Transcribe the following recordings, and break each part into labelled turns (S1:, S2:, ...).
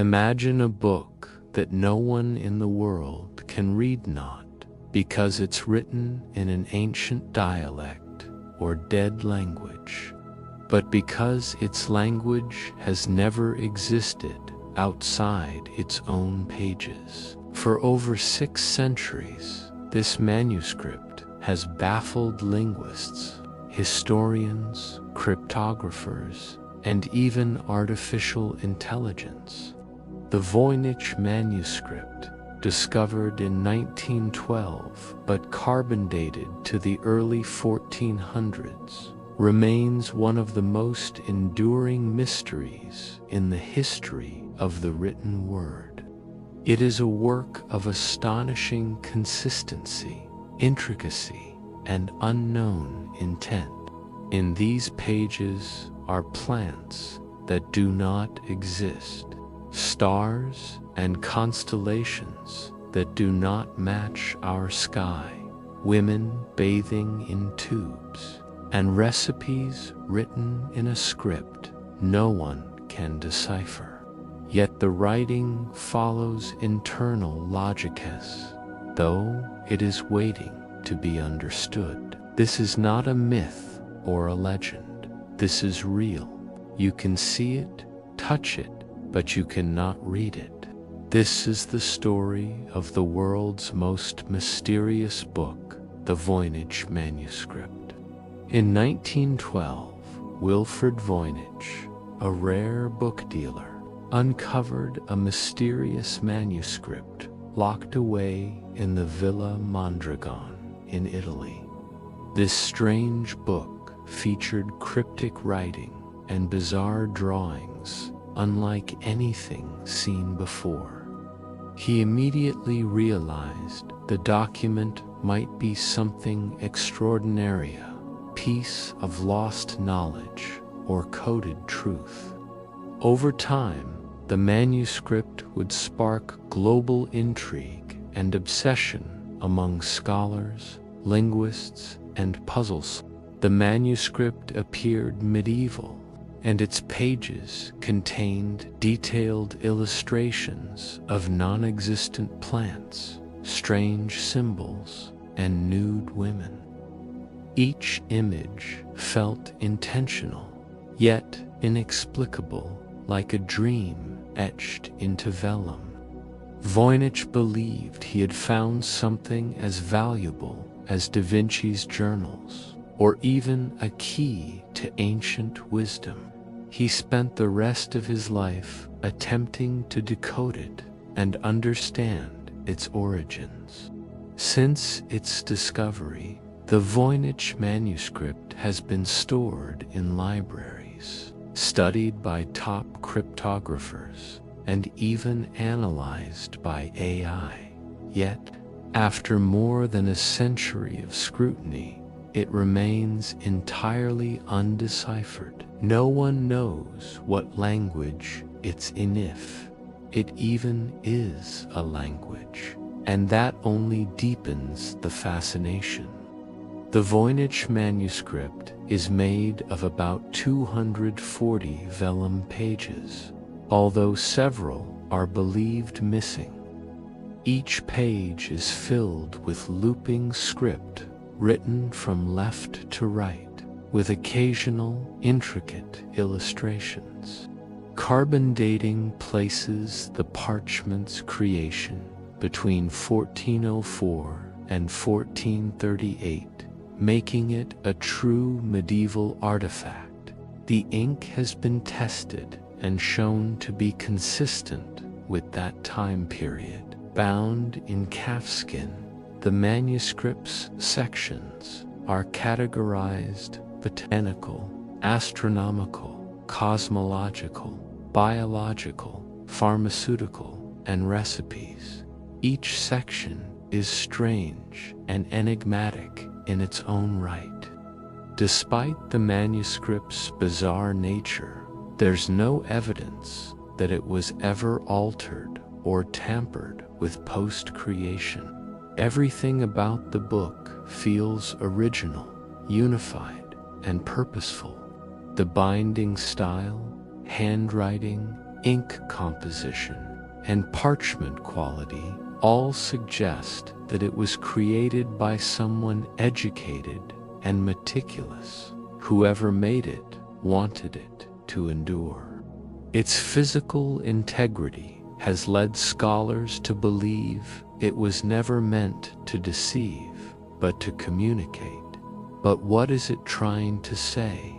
S1: Imagine a book that no one in the world can read, not because it's written in an ancient dialect or dead language, but because its language has never existed outside its own pages. For over 6 centuries, this manuscript has baffled linguists, historians, cryptographers, and even artificial intelligence. The Voynich Manuscript, discovered in 1912 but carbon dated to the early 1400s, remains one of the most enduring mysteries in the history of the written word. It is a work of astonishing consistency, intricacy, and unknown intent. In these pages are plants that do not exist, stars and constellations that do not match our sky, women bathing in tubes, and recipes written in a script no one can decipher. Yet the writing follows internal logics, though it is waiting to be understood. This is not a myth or a legend. This is real. You can see it, touch it, but you cannot read it. This is the story of the world's most mysterious book, the Voynich Manuscript. In 1912, Wilfred Voynich, a rare book dealer, uncovered a mysterious manuscript locked away in the Villa Mondragon in Italy. This strange book featured cryptic writing and bizarre drawings unlike anything seen before. He immediately realized the document might be something extraordinary, a piece of lost knowledge or coded truth. Over time, the manuscript would spark global intrigue and obsession among scholars, linguists, and puzzles. The manuscript appeared medieval, and its pages contained detailed illustrations of non-existent plants, strange symbols, and nude women. Each image felt intentional, yet inexplicable, like a dream etched into vellum. Voynich believed he had found something as valuable as Da Vinci's journals, or even a key to ancient wisdom. He spent the rest of his life attempting to decode it and understand its origins. Since its discovery, the Voynich manuscript has been stored in libraries, studied by top cryptographers, and even analyzed by AI. Yet, after more than a century of scrutiny, it remains entirely undeciphered. No one knows what language it's in, if it even is a language, and that only deepens the fascination. The Voynich manuscript is made of about 240 vellum pages, although several are believed missing. Each page is filled with looping script written from left to right, with occasional intricate illustrations. Carbon dating places the parchment's creation between 1404 and 1438, making it a true medieval artifact. The ink has been tested and shown to be consistent with that time period. Bound in calfskin, the manuscript's sections are categorized botanical, astronomical, cosmological, biological, pharmaceutical, and recipes. Each section is strange and enigmatic in its own right. Despite the manuscript's bizarre nature, there's no evidence that it was ever altered or tampered with post-creation. Everything about the book feels original, unified, and purposeful. The binding style, handwriting, ink composition, and parchment quality all suggest that it was created by someone educated and meticulous. Whoever made it wanted it to endure. Its physical integrity has led scholars to believe it was never meant to deceive, but to communicate. But what is it trying to say?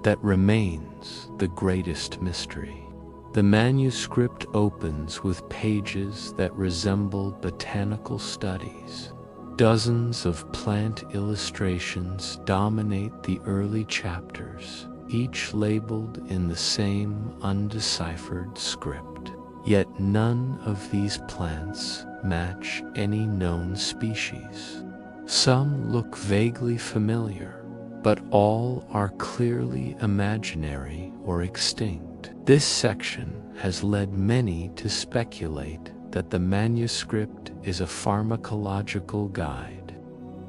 S1: That remains the greatest mystery. The manuscript opens with pages that resemble botanical studies. Dozens of plant illustrations dominate the early chapters, each labeled in the same undeciphered script. Yet none of these plants match any known species. Some look vaguely familiar, but all are clearly imaginary or extinct. This section has led many to speculate that the manuscript is a pharmacological guide.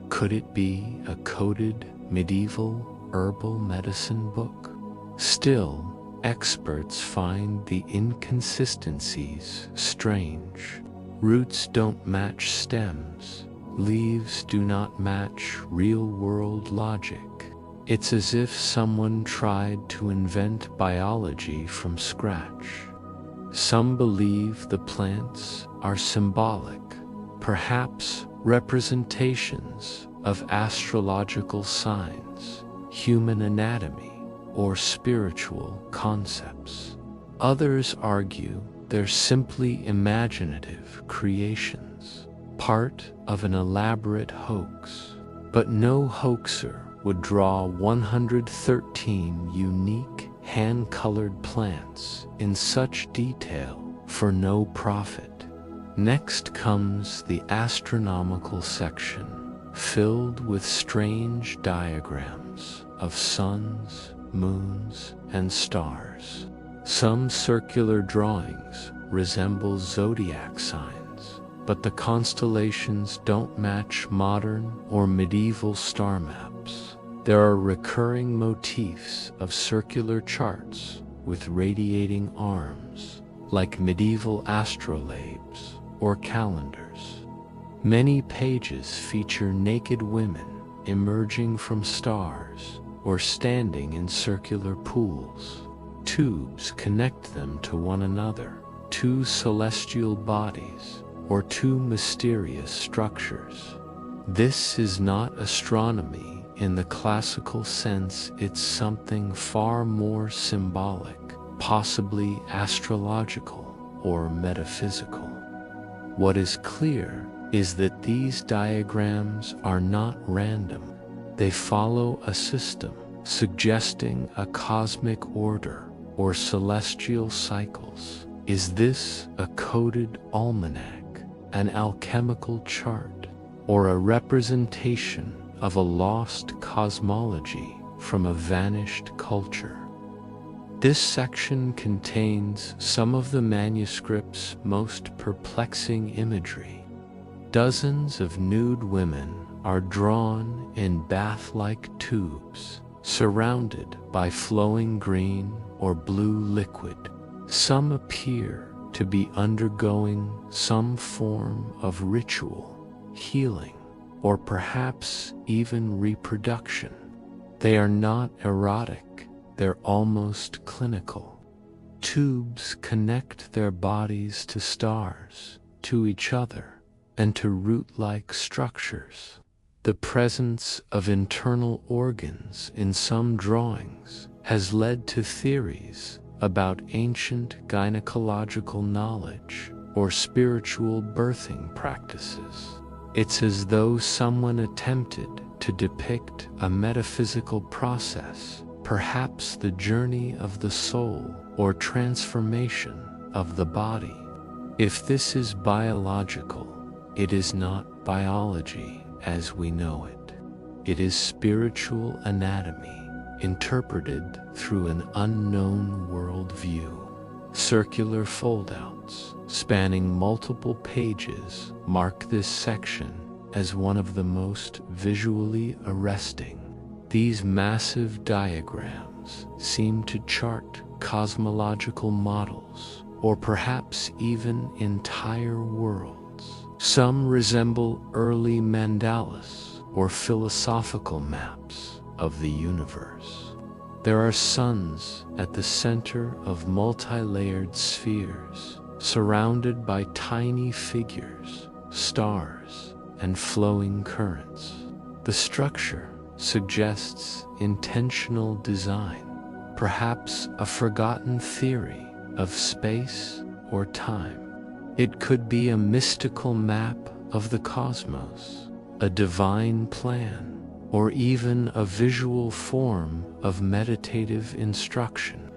S1: Could it be a coded medieval herbal medicine book? Still, experts find the inconsistencies strange. Roots don't match stems. Leaves do not match real-world logic. It's as if someone tried to invent biology from scratch. Some believe the plants are symbolic, perhaps representations of astrological signs, human anatomy, or spiritual concepts. Others argue they're simply imaginative creations, part of an elaborate hoax. But no hoaxer would draw 113 unique hand-colored plants in such detail for no profit. Next comes the astronomical section, filled with strange diagrams of suns, moons, and stars. Some circular drawings resemble zodiac signs, but the constellations don't match modern or medieval star maps. There are recurring motifs of circular charts with radiating arms, like medieval astrolabes or calendars. Many pages feature naked women emerging from stars or standing in circular pools. Tubes connect them to one another, two celestial bodies, or two mysterious structures. This is not astronomy in the classical sense. It's something far more symbolic, possibly astrological or metaphysical. What is clear is that these diagrams are not random. They follow a system, suggesting a cosmic order or celestial cycles. Is this a coded almanac, an alchemical chart, or a representation of a lost cosmology from a vanished culture? This section contains some of the manuscript's most perplexing imagery. Dozens of nude women are drawn in bath-like tubes, surrounded by flowing green or blue liquid. Some appear to be undergoing some form of ritual, healing, or perhaps even reproduction. They are not erotic, they're almost clinical. Tubes connect their bodies to stars, to each other, and to root-like structures. The presence of internal organs in some drawings has led to theories about ancient gynecological knowledge or spiritual birthing practices. It's as though someone attempted to depict a metaphysical process, perhaps the journey of the soul or transformation of the body. If this is biological, it is not biology as we know it. It is spiritual anatomy, interpreted through an unknown worldview. Circular foldouts, spanning multiple pages, mark this section as one of the most visually arresting. These massive diagrams seem to chart cosmological models, or perhaps even entire worlds. Some resemble early mandalas or philosophical maps of the universe. There are suns at the center of multi-layered spheres, surrounded by tiny figures, stars, and flowing currents. The structure suggests intentional design, perhaps a forgotten theory of space or time. It could be a mystical map of the cosmos, a divine plan, or even a visual form of meditative instruction.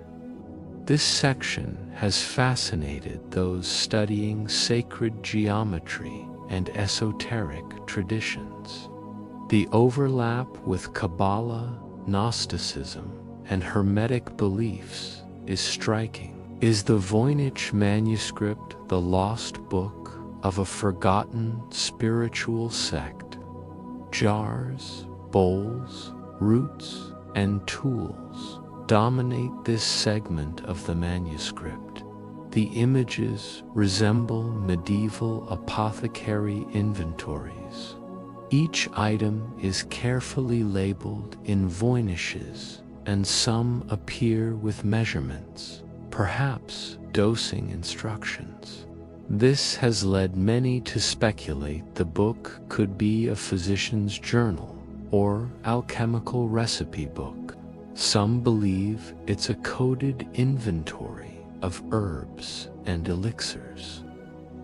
S1: This section has fascinated those studying sacred geometry and esoteric traditions. The overlap with Kabbalah, Gnosticism, and Hermetic beliefs is striking. Is the Voynich Manuscript the lost book of a forgotten spiritual sect? Jars, bowls, roots, and tools dominate this segment of the manuscript. The images resemble medieval apothecary inventories. Each item is carefully labeled in Voyniches, and some appear with measurements, perhaps dosing instructions. This has led many to speculate the book could be a physician's journal or alchemical recipe book. Some believe it's a coded inventory of herbs and elixirs.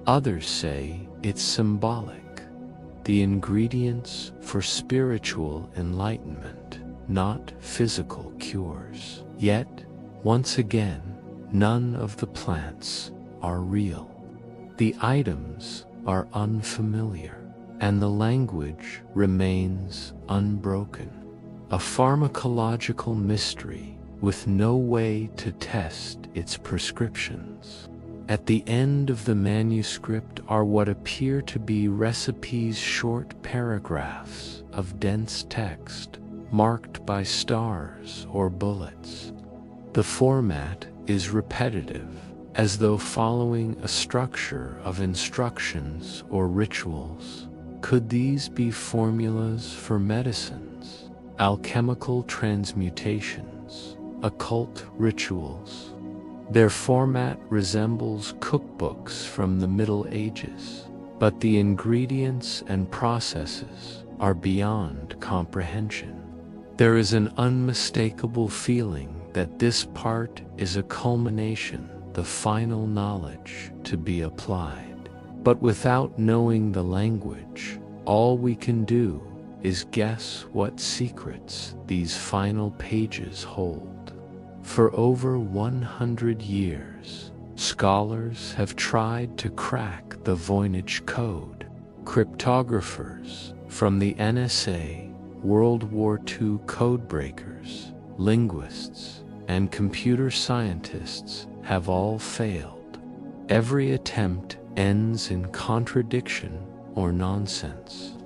S1: Others say it's symbolic, the ingredients for spiritual enlightenment, not physical cures. Yet, once again, none of the plants are real. The items are unfamiliar, and the language remains unbroken. A pharmacological mystery with no way to test its prescriptions. At the end of the manuscript are what appear to be recipes, short paragraphs of dense text, marked by stars or bullets. The format is repetitive, as though following a structure of instructions or rituals. Could these be formulas for medicines, alchemical transmutations, occult rituals? Their format resembles cookbooks from the Middle Ages, but the ingredients and processes are beyond comprehension. There is an unmistakable feeling that this part is a culmination, the final knowledge to be applied. But without knowing the language, all we can do is guess what secrets these final pages hold. For over 100 years, scholars have tried to crack the Voynich code. Cryptographers from the NSA, World War II codebreakers, linguists, and computer scientists have all failed. Every attempt ends in contradiction or nonsense.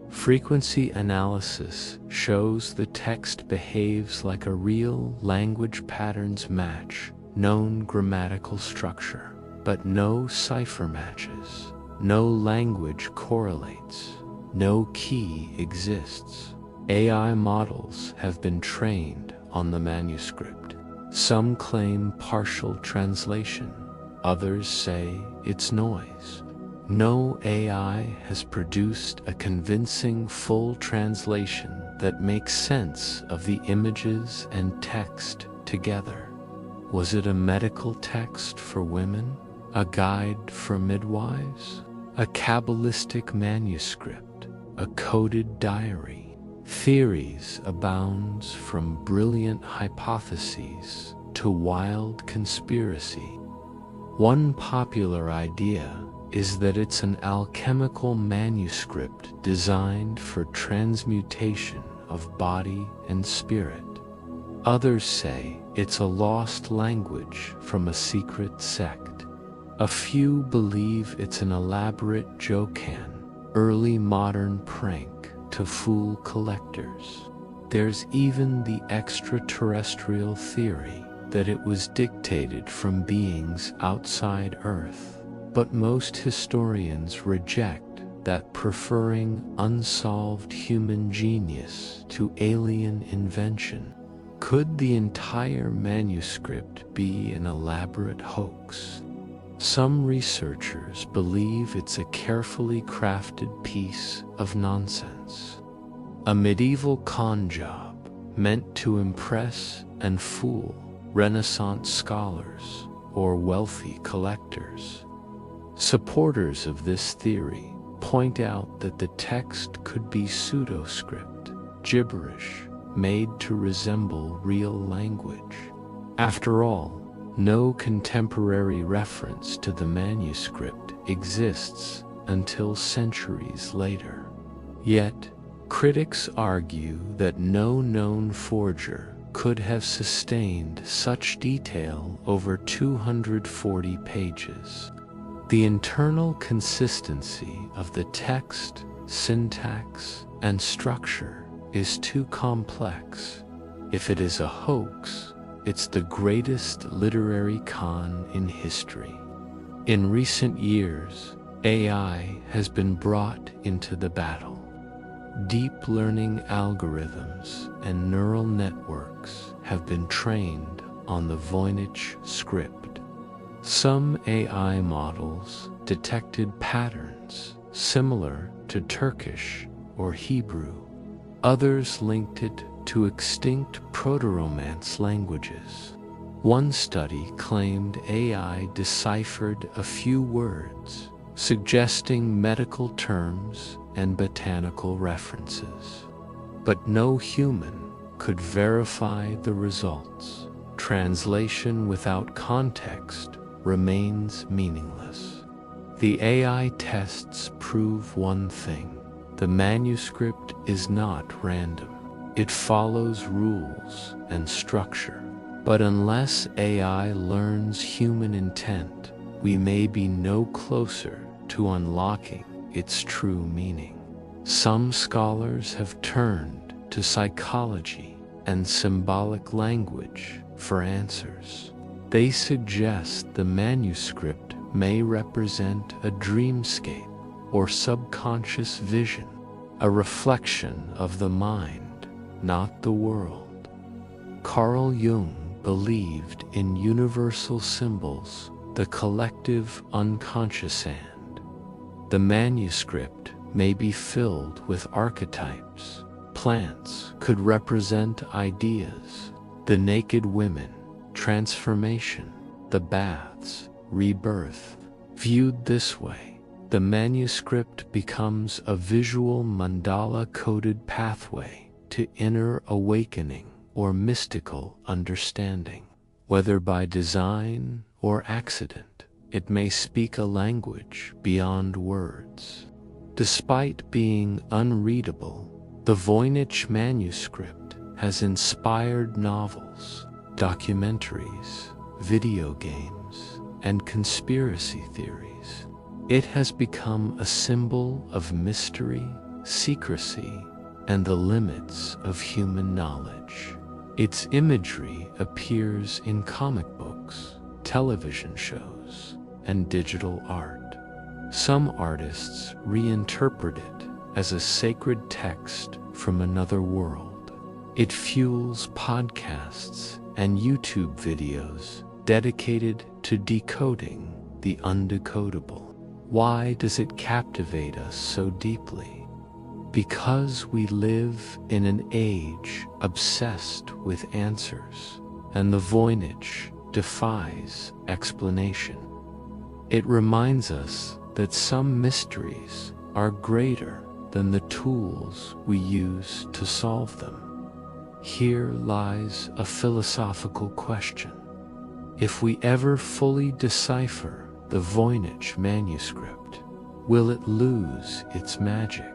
S1: Frequency analysis shows the text behaves like a real language patterns match, known grammatical structure, but no cipher matches, no language correlates, no key exists. AI models have been trained on the manuscript. Some claim partial translation, others say it's noise. No AI has produced a convincing full translation that makes sense of the images and text together. Was it a medical text for women? A guide for midwives? A Kabbalistic manuscript? A coded diary? Theories abound, from brilliant hypotheses to wild conspiracy. One popular idea is that it's an alchemical manuscript designed for transmutation of body and spirit. Others say it's a lost language from a secret sect. A few believe it's an elaborate joke-an, early modern prank to fool collectors. There's even the extraterrestrial theory. that it was dictated from beings outside Earth, but most historians reject that, preferring unsolved human genius to alien invention. Could the entire manuscript be an elaborate hoax? Some researchers believe it's a carefully crafted piece of nonsense, a medieval con job meant to impress and fool Renaissance scholars or wealthy collectors. Supporters of this theory point out that the text could be pseudo-script, gibberish, made to resemble real language. After all, no contemporary reference to the manuscript exists until centuries later. Yet, critics argue that no known forger could have sustained such detail over 240 pages. The internal consistency of the text, syntax, and structure is too complex. If it is a hoax, it's the greatest literary con in history. In recent years, AI has been brought into the battle. Deep learning algorithms and neural networks have been trained on the Voynich script. Some AI models detected patterns similar to Turkish or Hebrew. Others linked it to extinct Proto-Romance languages. One study claimed AI deciphered a few words, suggesting medical terms and botanical references. But no human could verify the results. Translation without context remains meaningless. The AI tests prove one thing: the manuscript is not random. It follows rules and structure. But unless AI learns human intent, we may be no closer to unlocking its true meaning. Some scholars have turned to psychology and symbolic language for answers. They suggest the manuscript may represent a dreamscape or subconscious vision, a reflection of the mind, not the world. Carl Jung believed in universal symbols, the collective unconscious and. The manuscript may be filled with archetypes. Plants could represent ideas, the naked women, transformation, the baths, rebirth. Viewed this way, the manuscript becomes a visual mandala-coded pathway to inner awakening or mystical understanding. Whether by design or accident, it may speak a language beyond words. Despite being unreadable, the Voynich Manuscript has inspired novels, documentaries, video games, and conspiracy theories. It has become a symbol of mystery, secrecy, and the limits of human knowledge. Its imagery appears in comic books, television shows, and digital art. Some artists reinterpret it as a sacred text from another world. It fuels podcasts and YouTube videos dedicated to decoding the undecodable. Why does it captivate us so deeply? Because we live in an age obsessed with answers, and the Voynich defies explanation. It reminds us that some mysteries are greater than the tools we use to solve them. Here lies a philosophical question. If we ever fully decipher the Voynich manuscript, will it lose its magic?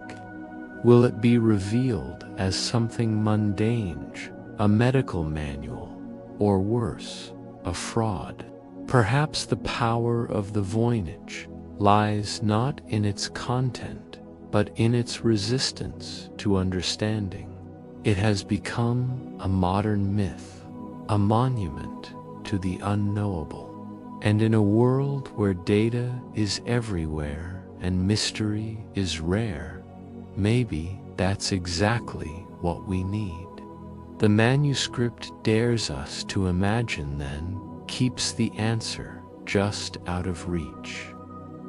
S1: Will it be revealed as something mundane, a medical manual, or worse, a fraud? Perhaps the power of the Voynich lies not in its content, but in its resistance to understanding. It has become a modern myth, a monument to the unknowable. And in a world where data is everywhere and mystery is rare, maybe that's exactly what we need. The manuscript dares us to imagine, then, keeps the answer just out of reach.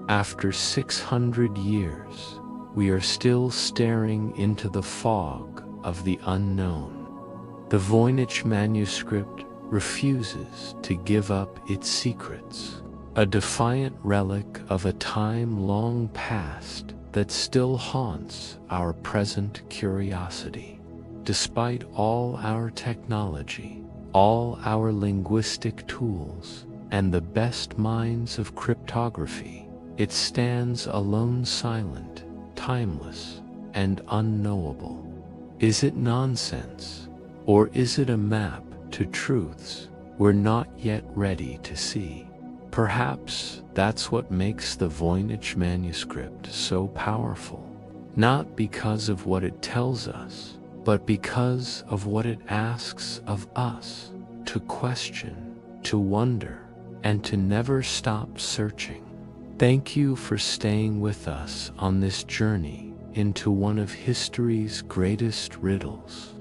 S1: After 600 years, we are still staring into the fog of the unknown. The Voynich Manuscript refuses to give up its secrets, a defiant relic of a time long past that still haunts our present curiosity. Despite all our technology, all our linguistic tools, and the best minds of cryptography, it stands alone, silent, timeless, and unknowable. Is it nonsense, or is it a map to truths we're not yet ready to see? Perhaps that's what makes the Voynich Manuscript so powerful, not because of what it tells us, but because of what it asks of us: to question, to wonder, and to never stop searching. Thank you for staying with us on this journey into one of history's greatest riddles.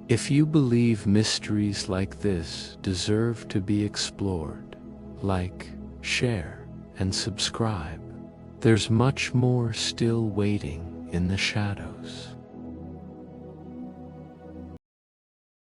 S1: If you believe mysteries like this deserve to be explored, like, share, and subscribe. There's much more still waiting in the shadows.